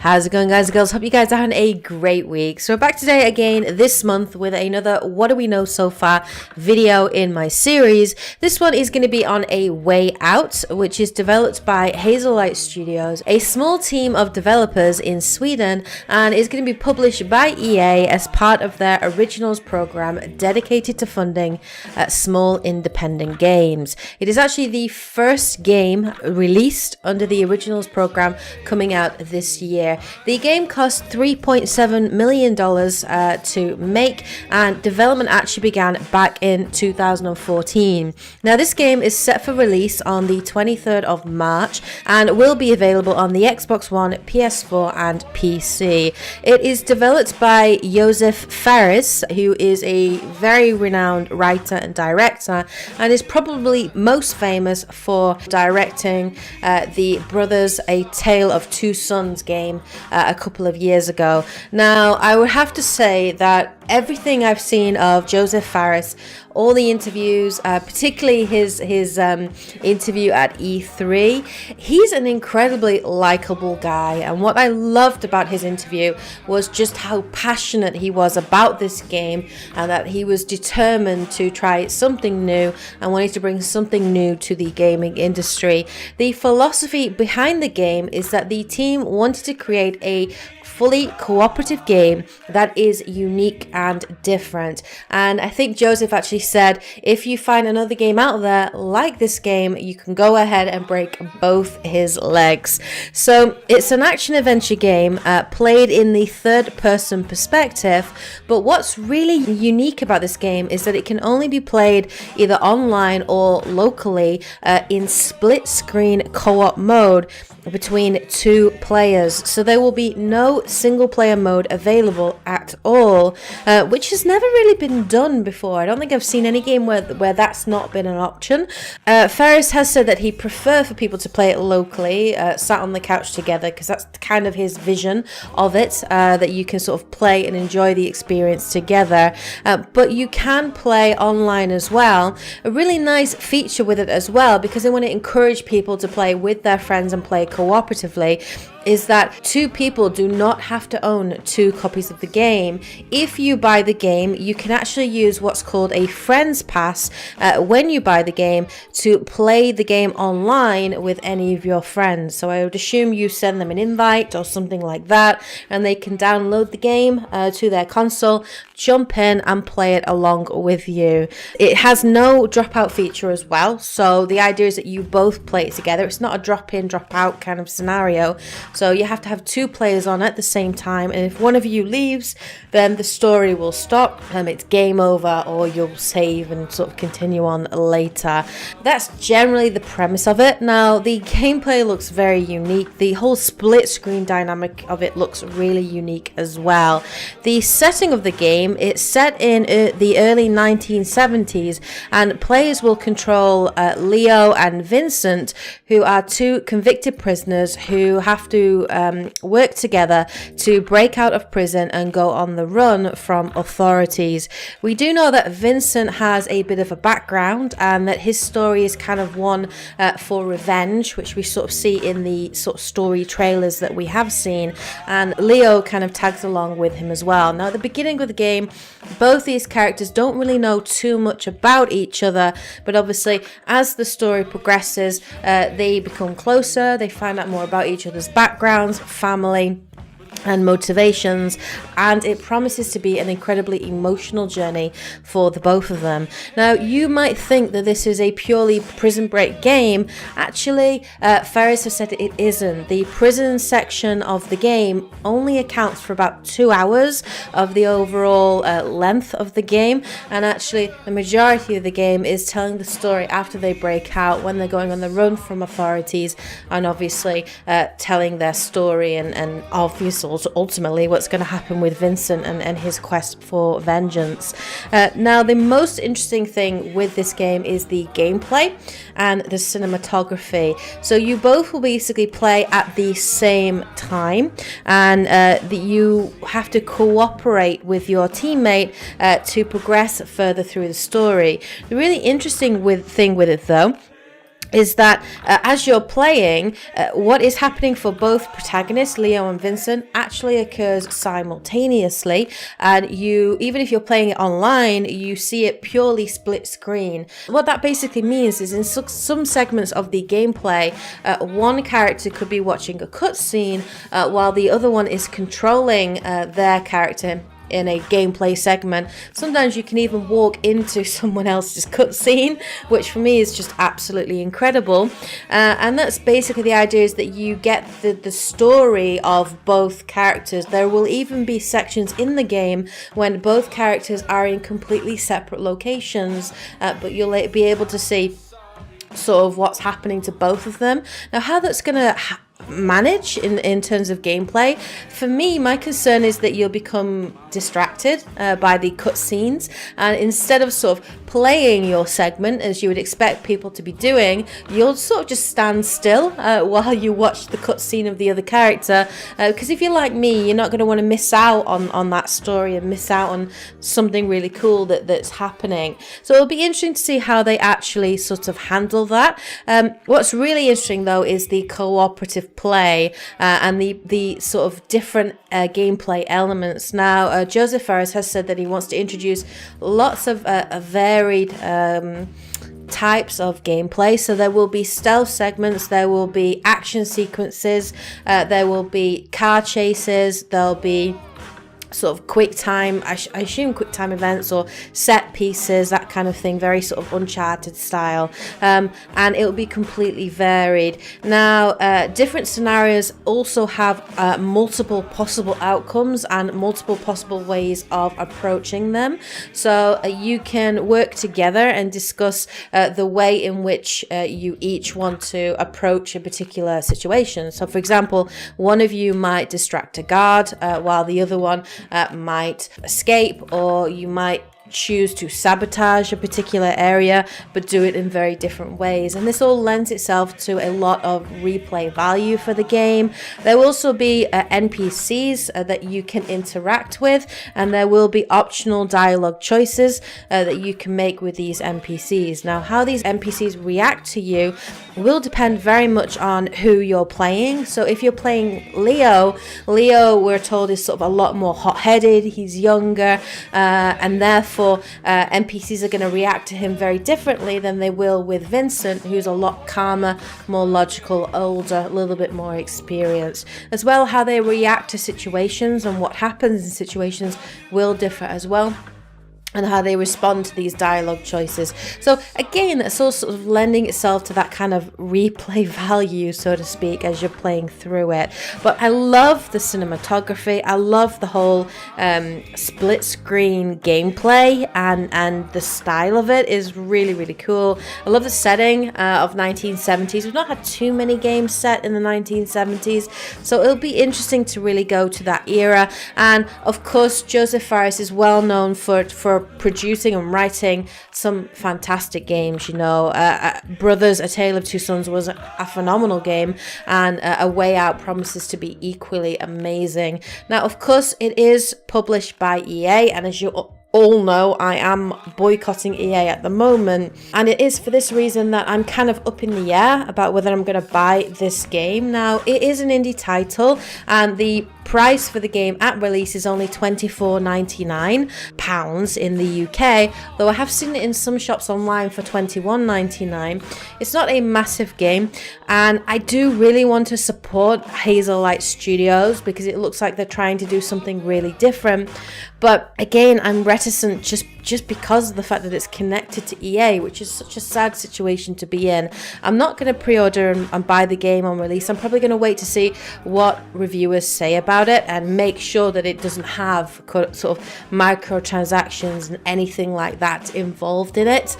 How's it going, guys and girls? Hope you guys are having a great week. So we're back today again this month with another What Do We Know So Far video in my series. This one is going to be on A Way Out, which is developed by Hazelight Studios, a small team of developers in Sweden, and is going to be published by EA as part of their Originals program dedicated to funding small independent games. It is actually the first game released under the Originals program coming out this year. The game cost $3.7 million to make, and development actually began back in 2014. Now, this game is set for release on the 23rd of March and will be available on the Xbox One, PS4 and PC. It is developed by Josef Fares, who is a very renowned writer and director, and is probably most famous for directing the Brothers: A Tale of Two Sons game a couple of years ago. Now, I would have to say that everything I've seen of Josef Fares, all the interviews, particularly his interview at E3, he's an incredibly likable guy. And what I loved about his interview was just how passionate he was about this game, and that he was determined to try something new and wanted to bring something new to the gaming industry. The philosophy behind the game is that the team wanted to create a fully cooperative game that is unique and different. And I think Joseph actually said, if you find another game out there like this game, you can go ahead and break both his legs. So it's an action adventure game played in the third person perspective, but what's really unique about this game is that it can only be played either online or locally in split screen co-op mode between two players. So there will be no single player mode available at all, which has never really been done before. I don't think I've seen any game where that's not been an option. Ferris has said that he'd prefer for people to play it locally, sat on the couch together, because that's kind of his vision of it, that you can sort of play and enjoy the experience together. But you can play online as well. A really nice feature with it as well, because they want to encourage people to play with their friends and play cooperatively, is that two people do not have to own two copies of the game. If you buy the game, you can actually use what's called a Friends Pass when you buy the game to play the game online with any of your friends. So I would assume you send them an invite or something like that, and they can download the game to their console, jump in and play it along with you. It has no dropout feature as well, so the idea is that you both play it together. It's not a drop in, drop out kind of scenario. So you have to have two players on at the same time, and if one of you leaves, then the story will stop, it's game over, or you'll save and sort of continue on later. That's generally the premise of it. Now, the gameplay looks very unique. The whole split screen dynamic of it looks really unique as well. The setting of the game, it's set in the early 1970s, and players will control Leo and Vincent, who are two convicted prisoners who have to work together to break out of prison and go on the run from authorities. We do know that Vincent has a bit of a background, and that his story is kind of one for revenge, which we sort of see in the sort of story trailers that we have seen, and Leo kind of tags along with him as well. Now, at the beginning of the game, both these characters don't really know too much about each other, but obviously as the story progresses, they become closer, they find out more about each other's backgrounds, family and motivations, and it promises to be an incredibly emotional journey for the both of them. Now, you might think that this is a purely prison break game. Actually, Ferris has said it isn't. The prison section of the game only accounts for about 2 hours of the overall length of the game, and actually the majority of the game is telling the story after they break out, when they're going on the run from authorities, and obviously telling their story and obviously ultimately what's going to happen with Vincent and his quest for vengeance. Now, the most interesting thing with this game is the gameplay and the cinematography. So you both will basically play at the same time, and you have to cooperate with your teammate to progress further through the story. The really interesting thing with it, though, is that as you're playing, what is happening for both protagonists, Leo and Vincent, actually occurs simultaneously. And you, even if you're playing it online, you see it purely split screen. What that basically means is in some segments of the gameplay, one character could be watching a cutscene while the other one is controlling their character in a gameplay segment. Sometimes you can even walk into someone else's cutscene, which for me is just absolutely incredible. And that's basically the idea, is that you get the story of both characters. There will even be sections in the game when both characters are in completely separate locations, but you'll be able to see sort of what's happening to both of them. Now, how that's going to manage in terms of gameplay, for me, my concern is that you'll become distracted by the cutscenes, and instead of sort of playing your segment as you would expect people to be doing, you'll sort of just stand still while you watch the cutscene of the other character, because if you're like me, you're not going to want to miss out on that story and miss out on something really cool that's happening. So it'll be interesting to see how they actually sort of handle that. What's really interesting though is the cooperative play and the sort of different gameplay elements. Now, Joseph Fares has said that he wants to introduce lots of varied types of gameplay. So there will be stealth segments, there will be action sequences, there will be car chases, there'll be sort of quick time, I assume quick time events or set pieces, that kind of thing, very sort of Uncharted style, and it will be completely varied. Now, different scenarios also have multiple possible outcomes and multiple possible ways of approaching them, so you can work together and discuss the way in which you each want to approach a particular situation. So for example, one of you might distract a guard while the other one might escape, or you might choose to sabotage a particular area but do it in very different ways, and this all lends itself to a lot of replay value for the game. There will also be NPCs that you can interact with, and there will be optional dialogue choices that you can make with these NPCs. Now, how these NPCs react to you will depend very much on who you're playing. So if you're playing Leo, we're told, is sort of a lot more hot-headed, he's younger, and therefore NPCs are going to react to him very differently than they will with Vincent, who's a lot calmer, more logical, older, a little bit more experienced. As well, how they react to situations and what happens in situations will differ as well, and how they respond to these dialogue choices. So again, it's all sort of lending itself to that kind of replay value, so to speak, as you're playing through it. But I love the cinematography. I love the whole split screen gameplay, and the style of it is really, really cool. I love the setting of 1970s. We've not had too many games set in the 1970s, so it'll be interesting to really go to that era. And of course, Joseph Fares is well known for producing and writing some fantastic games. You know, Brothers: A Tale of Two Sons was a phenomenal game, and A Way Out promises to be equally amazing. Now, of course, it is published by EA, and as you all know, I am boycotting EA at the moment, and it is for this reason that I'm kind of up in the air about whether I'm going to buy this game. Now, it is an indie title, and the price for the game at release is only £24.99 in the UK, though I have seen it in some shops online for £21.99. It's not a massive game, and I do really want to support Hazelight Studios because it looks like they're trying to do something really different. But again, I'm reticent just because of the fact that it's connected to EA, which is such a sad situation to be in. I'm not going to pre-order and buy the game on release. I'm probably going to wait to see what reviewers say about it and make sure that it doesn't have sort of microtransactions and anything like that involved in it,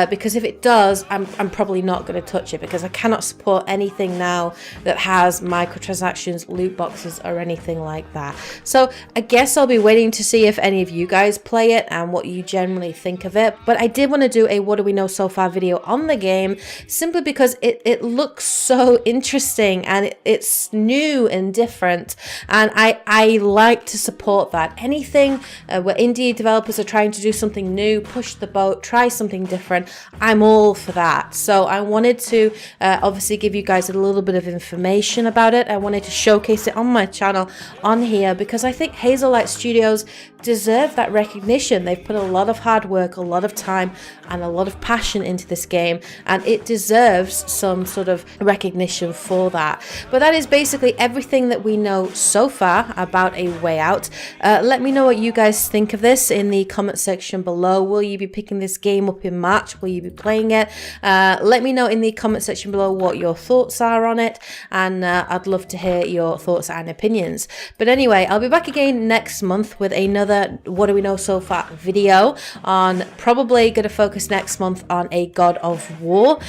because if it does, I'm probably not going to touch it, because I cannot support anything now that has microtransactions, loot boxes, or anything like that. So I guess I'll be waiting to see if any of you guys play it and what you generally think of it. But I did want to do a what do we know so far video on the game, simply because it looks so interesting and it's new and different, and I like to support that. Anything where indie developers are trying to do something new, push the boat, try something different, I'm all for that. So I wanted to obviously give you guys a little bit of information about it. I wanted to showcase it on my channel on here because I think Hazelight Studios deserve that recognition. They've put a lot of hard work, a lot of time, and a lot of passion into this game, and it deserves some sort of recognition for that. But that is basically everything that we know so far about A Way Out. Let me know what you guys think of this in the comment section below. Will you be picking this game up in March? Will you be playing it? Let me know in the comment section below what your thoughts are on it, and I'd love to hear your thoughts and opinions. But anyway, I'll be back again next month with another what do we know so far video on, probably going to focus next month on a God of War,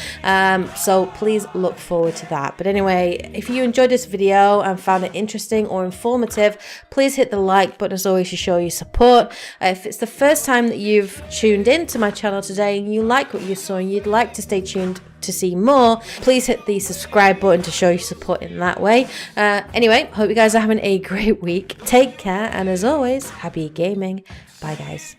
so please look forward to that. But anyway, if you enjoyed this video and found it interesting or informative, please hit the like button as always to show your support. If it's the first time that you've tuned into my channel today and you like what you saw and you'd like to stay tuned to see more, please hit the subscribe button to show your support in that way. Anyway, hope you guys are having a great week. Take care, and as always, happy gaming. Bye guys.